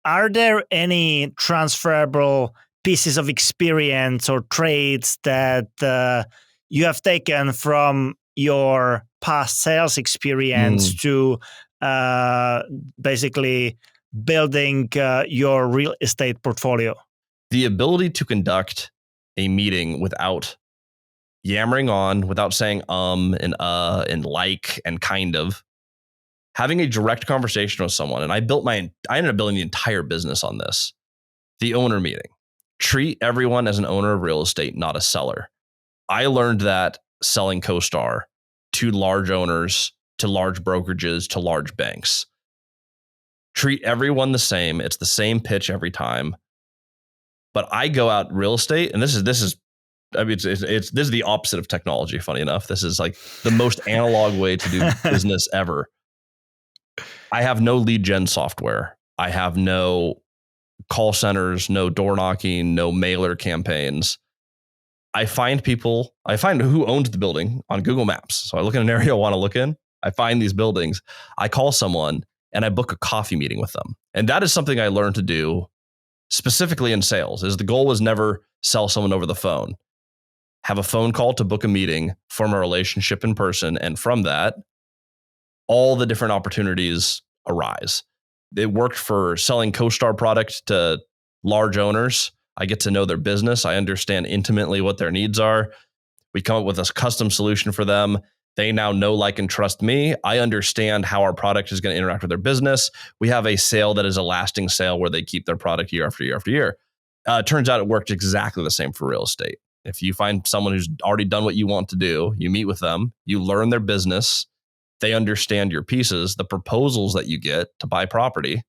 are there any transferable pieces of experience or traits that you have taken from your past sales experience to basically building your real estate portfolio? The ability to conduct a meeting without yammering on, without saying and like and kind of, having a direct conversation with someone. And I ended up building the entire business on this. The owner meeting. Treat everyone as an owner of real estate, not a seller. I learned that selling CoStar to large owners, to large brokerages, to large banks. Treat everyone the same. It's the same pitch every time. But I go out real estate, and this is the opposite of technology. Funny enough, this is like the most analog way to do business ever. I have no lead gen software. I have no call centers, no door knocking, no mailer campaigns. I find who owns the building on Google Maps. So I look in an area I want to look in. I find these buildings. I call someone and I book a coffee meeting with them. And that is something I learned to do specifically in sales. Is the goal was never sell someone over the phone. Have a phone call to book a meeting, form a relationship in person. And from that, all the different opportunities arise. It worked for selling CoStar product to large owners. I get to know their business. I understand intimately what their needs are. We come up with a custom solution for them. They now know, like, and trust me. I understand how our product is going to interact with their business. We have a sale that is a lasting sale where they keep their product year after year after year. Turns out it worked exactly the same for real estate. If you find someone who's already done what you want to do, you meet with them, you learn their business, they understand your pieces, the proposals that you get to buy property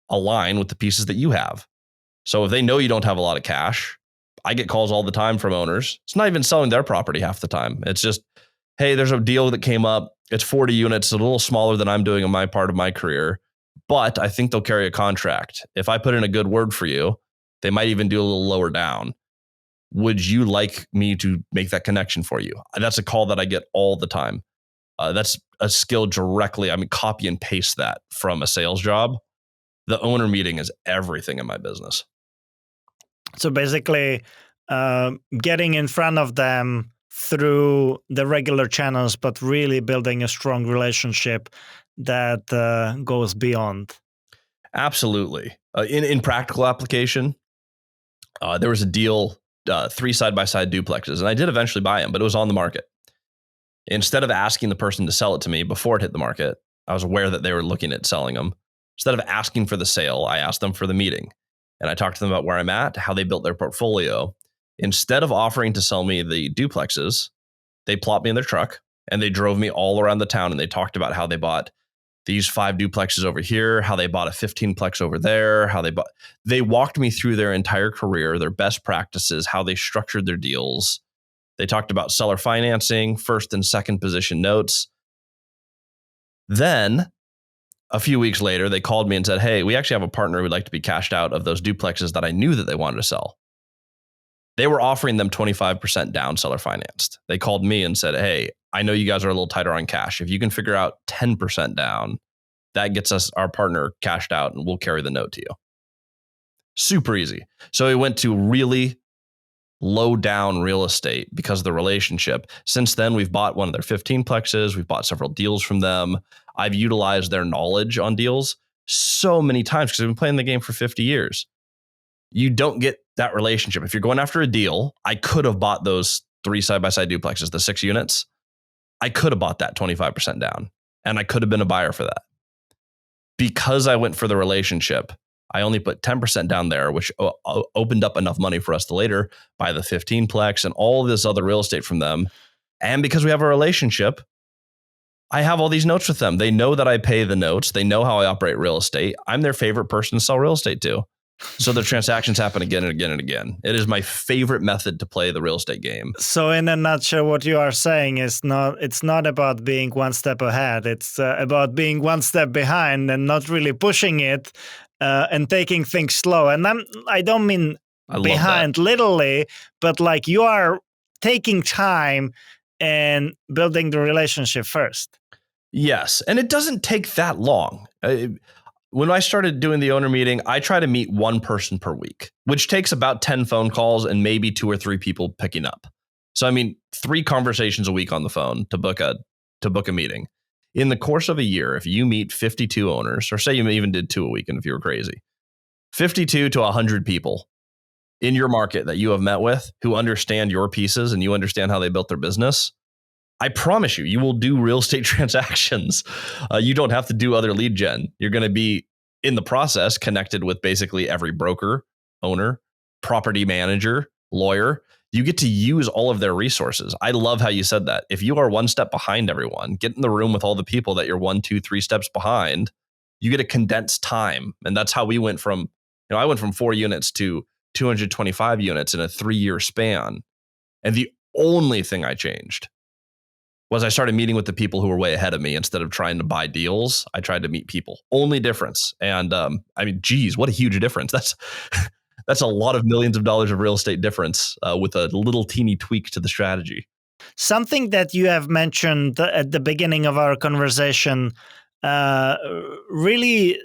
align with the pieces that you have. So if they know you don't have a lot of cash, I get calls all the time from owners. It's not even selling their property half the time. It's just, hey, there's a deal that came up. It's 40 units, a little smaller than I'm doing in my part of my career, but I think they'll carry a contract. If I put in a good word for you, they might even do a little lower down. Would you like me to make that connection for you? That's a call that I get all the time. That's a skill directly. Copy and paste that from a sales job. The owner meeting is everything in my business. So basically, getting in front of them through the regular channels, but really building a strong relationship that goes beyond. Absolutely. In practical application, there was a deal, 3 side-by-side duplexes, and I did eventually buy them, but it was on the market. Instead of asking the person to sell it to me before it hit the market, I was aware that they were looking at selling them. Instead of asking for the sale, I asked them for the meeting. And I talked to them about where I'm at, how they built their portfolio. Instead of offering to sell me the duplexes, they plopped me in their truck and they drove me all around the town. And they talked about how they bought these 5 duplexes over here, how they bought a 15-plex over there, they walked me through their entire career, their best practices, how they structured their deals. They talked about seller financing, first and second position notes. Then a few weeks later, they called me and said, hey, we actually have a partner who'd like to be cashed out of those duplexes that I knew that they wanted to sell. They were offering them 25% down seller financed. They called me and said, hey, I know you guys are a little tighter on cash. If you can figure out 10% down, that gets us our partner cashed out and we'll carry the note to you. Super easy. So we went to really low down real estate because of the relationship. Since then, we've bought one of their 15 plexes. We've bought several deals from them. I've utilized their knowledge on deals so many times because I've been playing the game for 50 years. You don't get that relationship. If you're going after a deal, I could have bought those 3 side-by-side duplexes, the 6 units. I could have bought that 25% down and I could have been a buyer for that. Because I went for the relationship, I only put 10% down there, which opened up enough money for us to later buy the 15-plex and all this other real estate from them. And because we have a relationship, I have all these notes with them. They know that I pay the notes. They know how I operate real estate. I'm their favorite person to sell real estate to. So the transactions happen again and again and again. It is my favorite method to play the real estate game. So in a nutshell, what you are saying is it's not about being one step ahead. It's about being one step behind and not really pushing it and taking things slow. And I don't mean behind literally, but like you are taking time and building the relationship first. Yes. And it doesn't take that long. when I started doing the owner meeting, I try to meet one person per week, which takes about 10 phone calls and maybe 2 or 3 people picking up. So, I mean, 3 conversations a week on the phone to book a meeting. In the course of a year, if you meet 52 owners, or say you even did 2 a week, and if you were crazy, 52 to 100 people in your market that you have met with who understand your pieces and you understand how they built their business, I promise you, you will do real estate transactions. You don't have to do other lead gen. You're going to be in the process connected with basically every broker, owner, property manager, lawyer. You get to use all of their resources. I love how you said that. If you are one step behind everyone, get in the room with all the people that you're 1, 2, 3 steps behind. You get a condensed time. And that's how we went from, I went from 4 units to 225 units in a 3-year span. And the only thing I changed was I started meeting with the people who were way ahead of me. Instead of trying to buy deals, I tried to meet people. Only difference. And I mean, geez, what a huge difference. That's a lot of millions of dollars of real estate difference with a little teeny tweak to the strategy. Something that you have mentioned at the beginning of our conversation really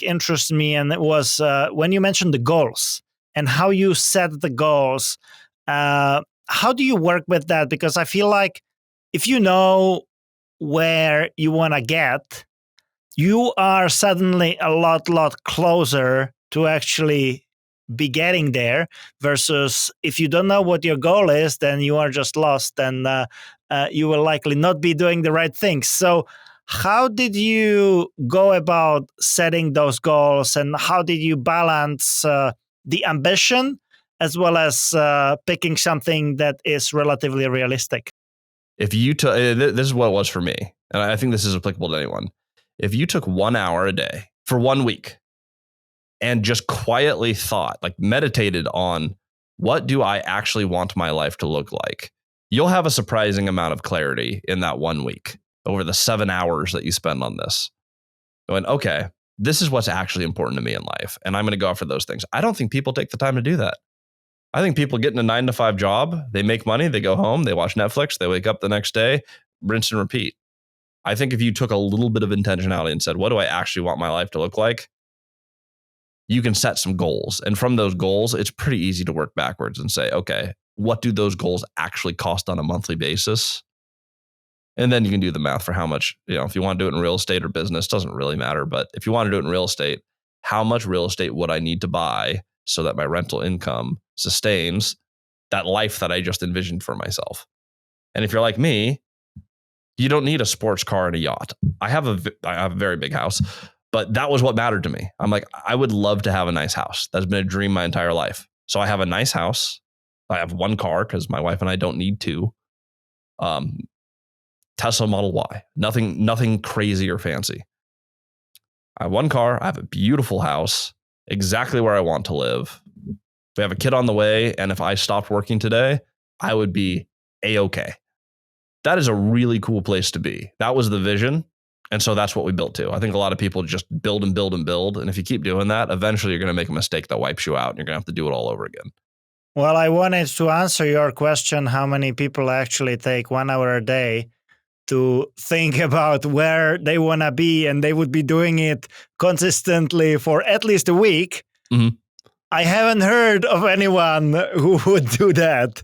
interests me, and it was when you mentioned the goals and how you set the goals. How do you work with that? Because I feel like if you know where you want to get, you are suddenly a lot closer to actually be getting there, versus if you don't know what your goal is, then you are just lost, and you will likely not be doing the right things. So how did you go about setting those goals, and how did you balance the ambition as well as picking something that is relatively realistic? If you took, this is what it was for me, and I think this is applicable to anyone. If you took 1 hour a day for 1 week and just quietly thought, like meditated on, what do I actually want my life to look like? You'll have a surprising amount of clarity in that 1 week over the 7 hours that you spend on this. Going, okay, this is what's actually important to me in life, and I'm going to go after those things. I don't think people take the time to do that. I think people get in a 9-to-5 job, they make money, they go home, they watch Netflix, they wake up the next day, rinse and repeat. I think if you took a little bit of intentionality and said, what do I actually want my life to look like? You can set some goals. And from those goals, it's pretty easy to work backwards and say, okay, what do those goals actually cost on a monthly basis? And then you can do the math for how much, if you want to do it in real estate or business, doesn't really matter. But if you want to do it in real estate, how much real estate would I need to buy so that my rental income sustains that life that I just envisioned for myself? And if you're like me, you don't need a sports car and a yacht. I have a very big house, but that was what mattered to me. I'm like, I would love to have a nice house. That's been a dream my entire life. So I have a nice house. I have 1 car because my wife and I don't need 2. Tesla Model Y. Nothing crazy or fancy. I have 1 car. I have a beautiful house, exactly where I want to live. We have a kid on the way, and if I stopped working today, I would be A-okay. That is a really cool place to be. That was the vision. And so that's what we built to. I think a lot of people just build and build and build. And if you keep doing that, eventually you're going to make a mistake that wipes you out, and you're going to have to do it all over again. Well, I wanted to answer your question, how many people actually take 1 hour a day to think about where they want to be, and they would be doing it consistently for at least a week. Mm-hmm. I haven't heard of anyone who would do that,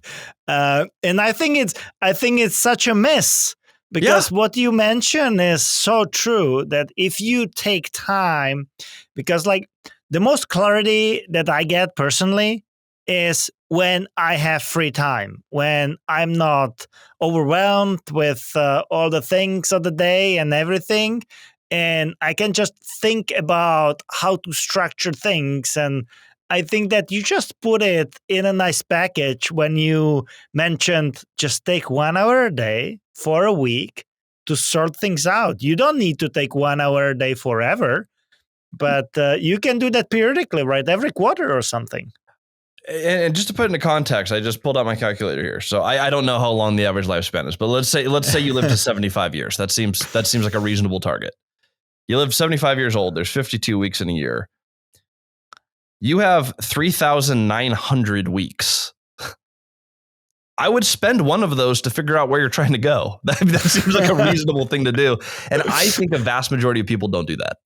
and I think it's such a miss, because what you mention is so true, that if you take time, because like the most clarity that I get personally is when I have free time, when I'm not overwhelmed with all the things of the day and everything, and I can just think about how to structure things. And I think that you just put it in a nice package when you mentioned just take 1 hour a day for a week to sort things out. You don't need to take 1 hour a day forever, but you can do that periodically, right? Every quarter or something. And just to put it into context, I just pulled out my calculator here. So I don't know how long the average lifespan is, but let's say you live to 75 years. That seems like a reasonable target. You live 75 years old. There's 52 weeks in a year. You have 3,900 weeks. I would spend one of those to figure out where you're trying to go. That seems like a reasonable thing to do. And I think the vast majority of people don't do that.